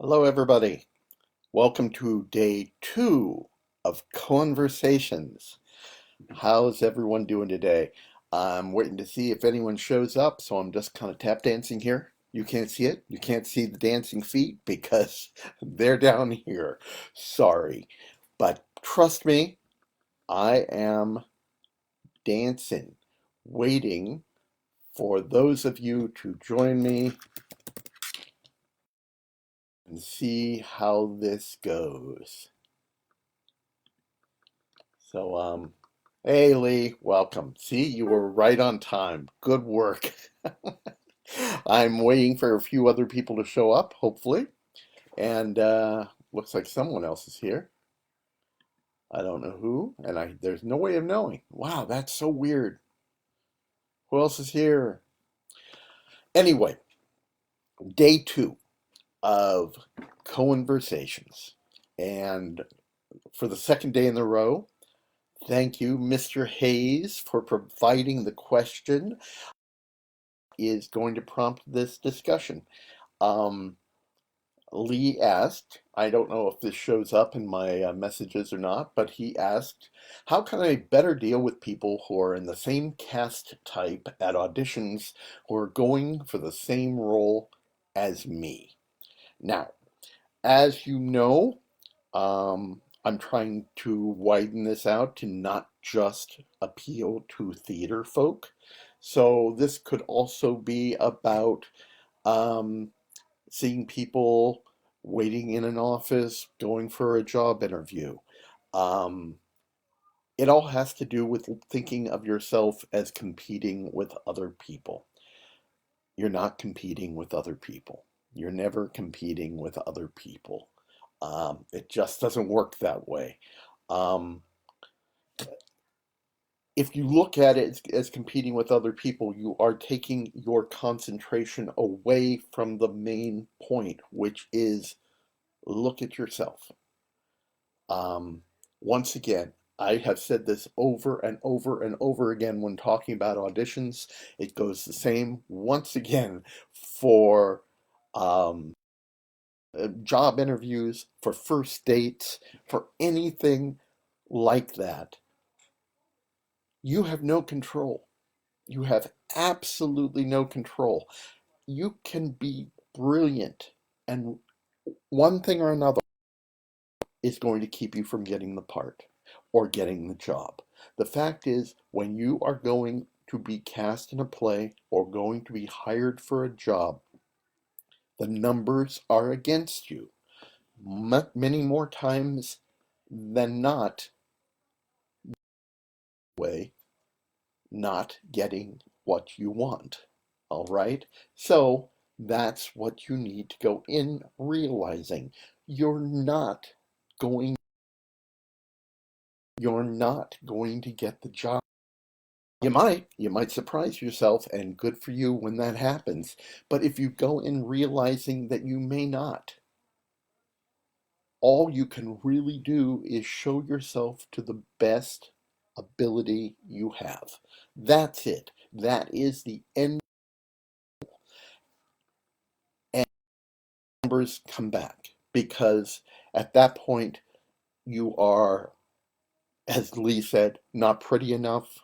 Hello, everybody. Welcome to day 2 of Cohenversations. How's everyone doing today? I'm waiting to see if anyone shows up, so I'm just kind of tap dancing here. You can't see it. You can't see the dancing feet because they're down here. Sorry. But trust me, I am dancing, waiting for those of you to join me and see how this goes. So, hey Lee, welcome. See, you were right on time. Good work. I'm waiting for a few other people to show up, hopefully. And looks like someone else is here. I don't know who, and there's no way of knowing. Wow, that's so weird. Who else is here? Anyway, day 2 of Conversations. And for the second day in a row, thank you, Mr. Hayes, for providing the question is going to prompt this discussion. Um, Lee asked, I don't know if this shows up in my messages or not, but he asked, how can I better deal with people who are in the same cast type at auditions who are going for the same role as me? Now, as you know, I'm trying to widen this out to not just appeal to theater folk. So this could also be about um, seeing people waiting in an office, going for a job interview. Um, it all has to do with thinking of yourself as competing with other people. You're not competing with other people. You're never competing with other people. It just doesn't work that way. Um, if you look at it as competing with other people, you are taking your concentration away from the main point, which is look at yourself. Um, Once again, I have said this over and over and over again when talking about auditions. It goes the same once again for um, job interviews, for first dates, for anything like that. You have no control. You have absolutely no control. You can be brilliant, and one thing or another is going to keep you from getting the part or getting the job. The fact is, when you are going to be cast in a play or going to be hired for a job, the numbers are against you. Many more times than not, way not getting what you want. All right? So that's what you need to go in realizing. You're not going you're not going to get the job. You might surprise yourself, and good for you when that happens. But if you go in realizing that you may not, all you can really do is show yourself to the best ability you have. That's it. That is the end. And numbers come back because at that point you are, as Lee said, not pretty enough.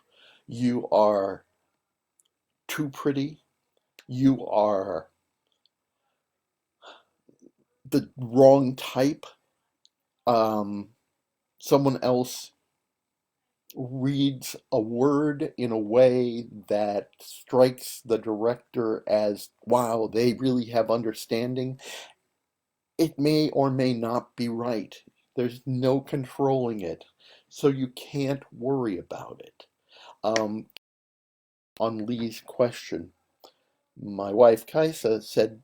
You are too pretty. You are the wrong type. um, Someone else reads a word in a way that strikes the director as, wow, they really have understanding. It may or may not be right. There's no controlling it, so you can't worry about it. Um, on Lee's question, my wife Kaisa said,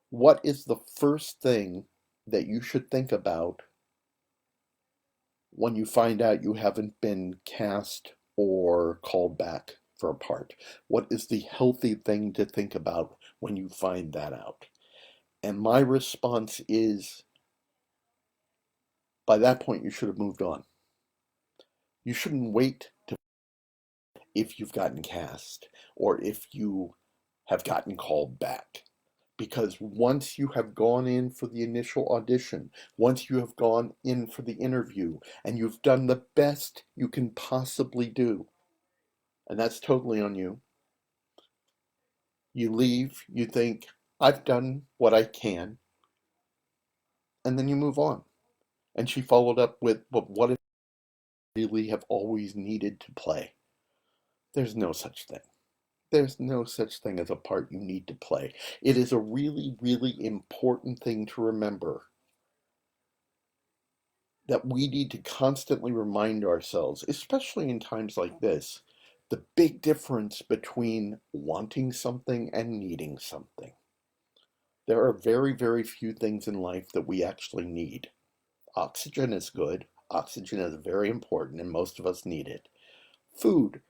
what is the first thing that you should think about when you find out you haven't been cast or called back for a part? What is the healthy thing to think about when you find that out? And my response is, by that point, you should have moved on. You shouldn't wait to if you've gotten cast or if you have gotten called back. Because once you have gone in for the initial audition, once you have gone in for the interview, and you've done the best you can possibly do, and that's totally on you, you leave, you think, I've done what I can, and then you move on. And she followed up with, but what if you really have always needed to play? There's no such thing. There's no such thing as a part you need to play. It is a really, really important thing to remember that we need to constantly remind ourselves, especially in times like this, the big difference between wanting something and needing something. There are very, very few things in life that we actually need. Oxygen is good. Oxygen is very important, and most of us need it. Food.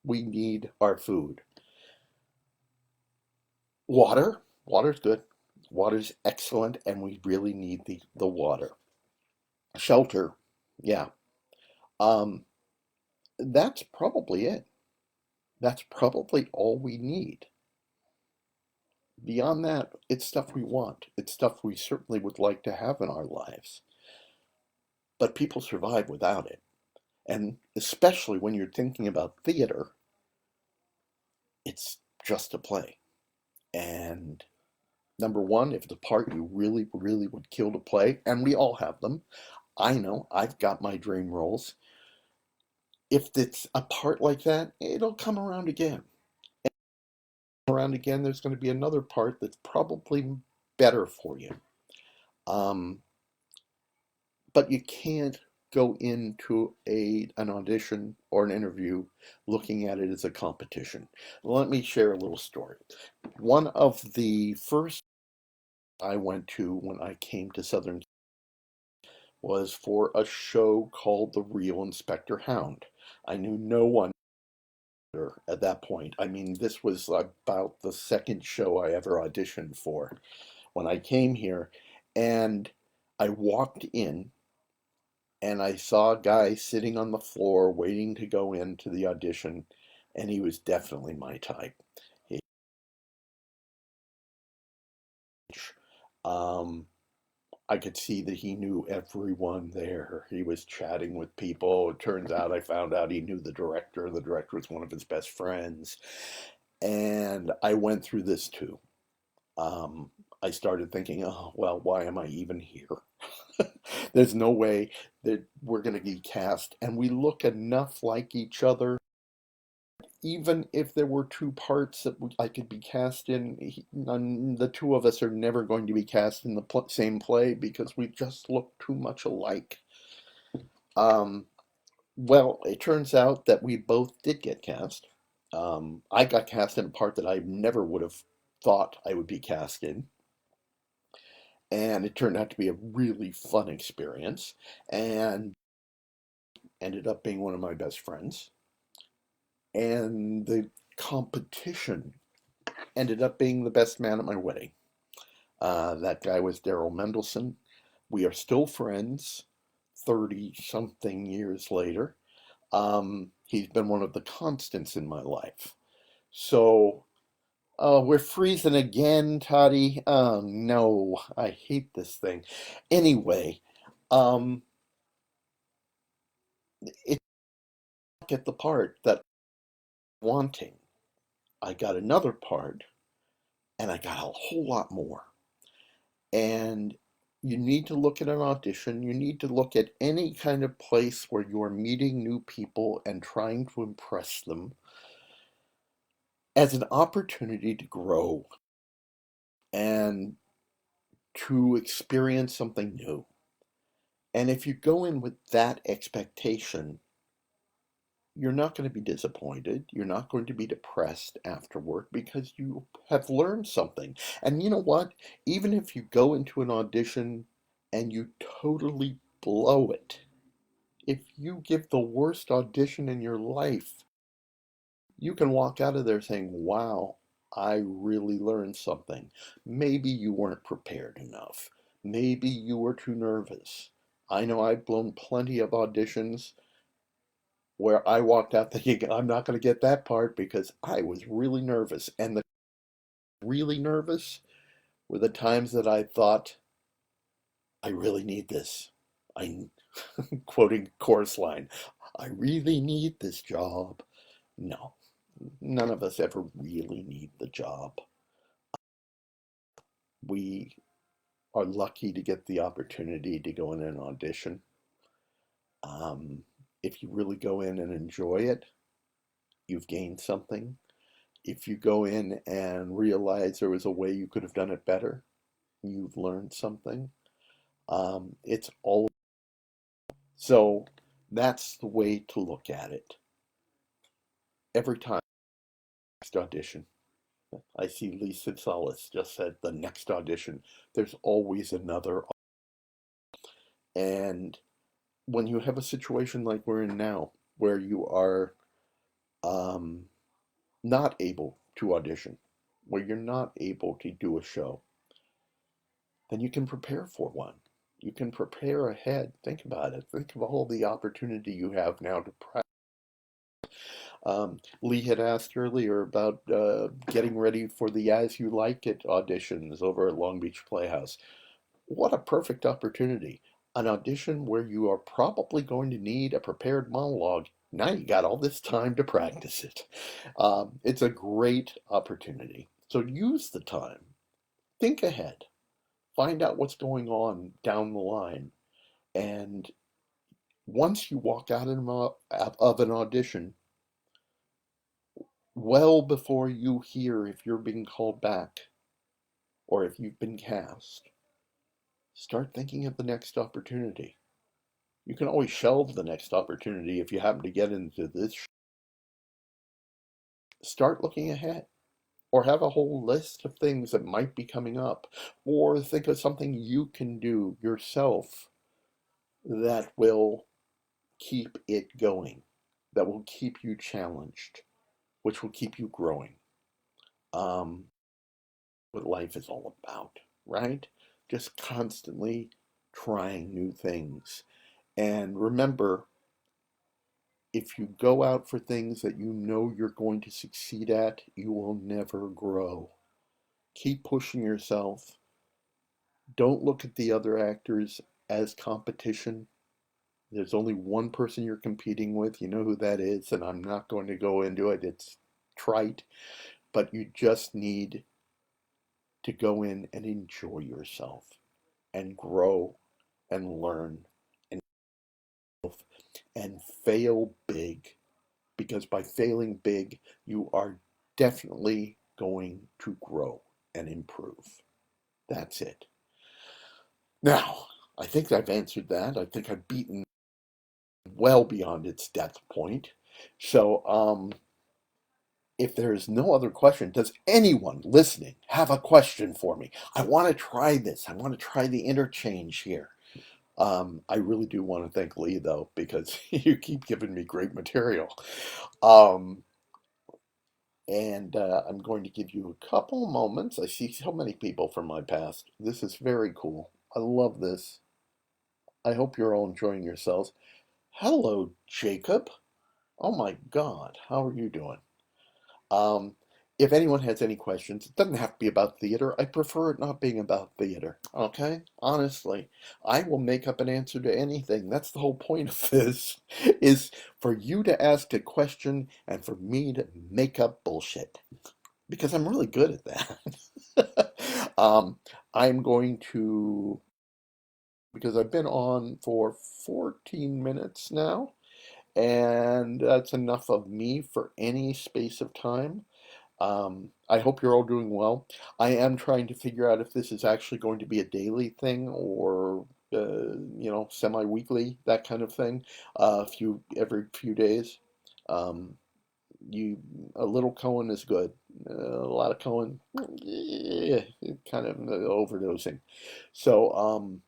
We need our food. Water. Water's good. Water's excellent, and we really need the water. Shelter. Yeah. Um, that's probably it. That's probably all we need. Beyond that, it's stuff we want. It's stuff we certainly would like to have in our lives. But people survive without it. And especially when you're thinking about theater, it's just a play. And number one, if it's a part you really, really would kill to play, and we all have them, I know I've got my dream roles. If it's a part like that, it'll come around again. Around again, there's going to be another part that's probably better for you. Um, but you can't go into an audition or an interview looking at it as a competition. Let me share a little story. One of the first I went to when I came to Southern was for a show called The Real Inspector Hound. I knew no one at that point. I mean, this was about the second show I ever auditioned for when I came here. And I walked in and I saw a guy sitting on the floor waiting to go into the audition, and he was definitely my type. He, um, I could see that he knew everyone there. He was chatting with people. It turns out I found out he knew the director. The director was one of his best friends. And I went through this too. I started thinking, oh, well, why am I even here? There's no way that we're going to be cast. And we look enough like each other. Even if there were two parts that I could be cast in, the two of us are never going to be cast in the same play because we just look too much alike. Um, well, it turns out that we both did get cast. I got cast in a part that I never would have thought I would be cast in, and it turned out to be a really fun experience, and ended up being one of my best friends. And the competition ended up being the best man at my wedding. That guy was Daryl Mendelson. We are still friends 30 something years later. He's been one of the constants in my life. So, we're freezing again, Toddy. Oh, no, I hate this thing. Anyway, um, it get the part that I'm wanting. I got another part, and I got a whole lot more. And you need to look at an audition. You need to look at any kind of place where you're meeting new people and trying to impress them as an opportunity to grow and to experience something new. And if you go in with that expectation, you're not going to be disappointed. You're not going to be depressed afterward because you have learned something. And you know what? Even if you go into an audition and you totally blow it, if you give the worst audition in your life, you can walk out of there saying, wow, I really learned something. Maybe you weren't prepared enough. Maybe you were too nervous. I know I've blown plenty of auditions where I walked out thinking, I'm not going to get that part because I was really nervous. And the really nervous were the times that I thought, I really need this. I quoting chorus line, I really need this job. No, none of us ever really need the job. We are lucky to get the opportunity to go in an audition. Um, if you really go in and enjoy it, you've gained something. If you go in and realize there was a way you could have done it better, you've learned something. It's all so that's the way to look at it. Every time next audition, I see Lisa Salas just said the next audition. There's always another. And when you have a situation like we're in now, where you are um, not able to audition, where you're not able to do a show, then you can prepare for one. You can prepare ahead. Think about it. Think of all the opportunity you have now to practice. Lee had asked earlier about getting ready for the As You Like It auditions over at Long Beach Playhouse. What a perfect opportunity. An audition where you are probably going to need a prepared monologue. Now you got all this time to practice it. It's a great opportunity. So use the time. Think ahead. Find out what's going on down the line. And once you walk out of an audition, well before you hear if you're being called back or if you've been cast, start thinking of the next opportunity. You can always shelve the next opportunity if you happen to get into this. Start looking ahead or have a whole list of things that might be coming up or think of something you can do yourself that will keep it going, that will keep you challenged, which will keep you growing. Um, what life is all about, right? Just constantly trying new things. And remember, if you go out for things that you know you're going to succeed at, you will never grow. Keep pushing yourself. Don't look at the other actors as competition. There's only one person you're competing with. You know who that is, and I'm not going to go into it. It's trite, but you just need to go in and enjoy yourself and grow and learn and fail big, because by failing big, you are definitely going to grow and improve. That's it. Now, I think I've answered that. I think I've beaten well beyond its death point. So, if there is no other question, does anyone listening have a question for me? I want to try this. I want to try the interchange here. I really do want to thank Lee, though, because you keep giving me great material. Um, and I'm going to give you a couple moments. I see so many people from my past. This is very cool. I love this. I hope you're all enjoying yourselves. Hello, Jacob. Oh my God, how are you doing? Um, if anyone has any questions, it doesn't have to be about theater. I prefer it not being about theater, okay? Honestly, I will make up an answer to anything. That's the whole point of this, is for you to ask a question and for me to make up bullshit, because I'm really good at that. I'm going to, because I've been on for 14 minutes now, and that's enough of me for any space of time. I hope you're all doing well. I am trying to figure out if this is actually going to be a daily thing or semi-weekly, that kind of thing. Every few days. Um, you a little Cohen is good. A lot of Cohen, kind of overdosing. So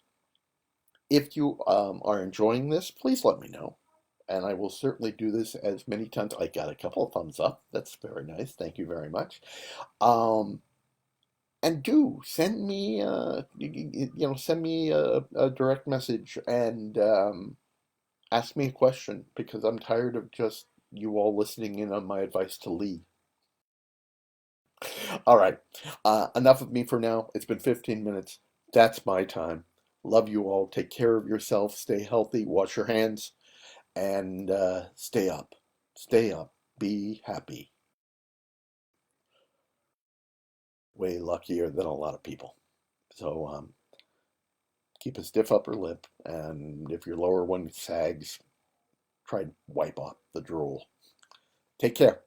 if you are enjoying this, please let me know. And I will certainly do this as many times. I got a couple of thumbs up. That's very nice. Thank you very much. Um, and do send me, send me a direct message and ask me a question, because I'm tired of just you all listening in on my advice to Lee. All right. Enough of me for now. It's been 15 minutes. That's my time. Love you all. Take care of yourself. Stay healthy. Wash your hands and stay up. Stay up. Be happy. Way luckier than a lot of people. So keep a stiff upper lip. And if your lower one sags, try to wipe off the drool. Take care.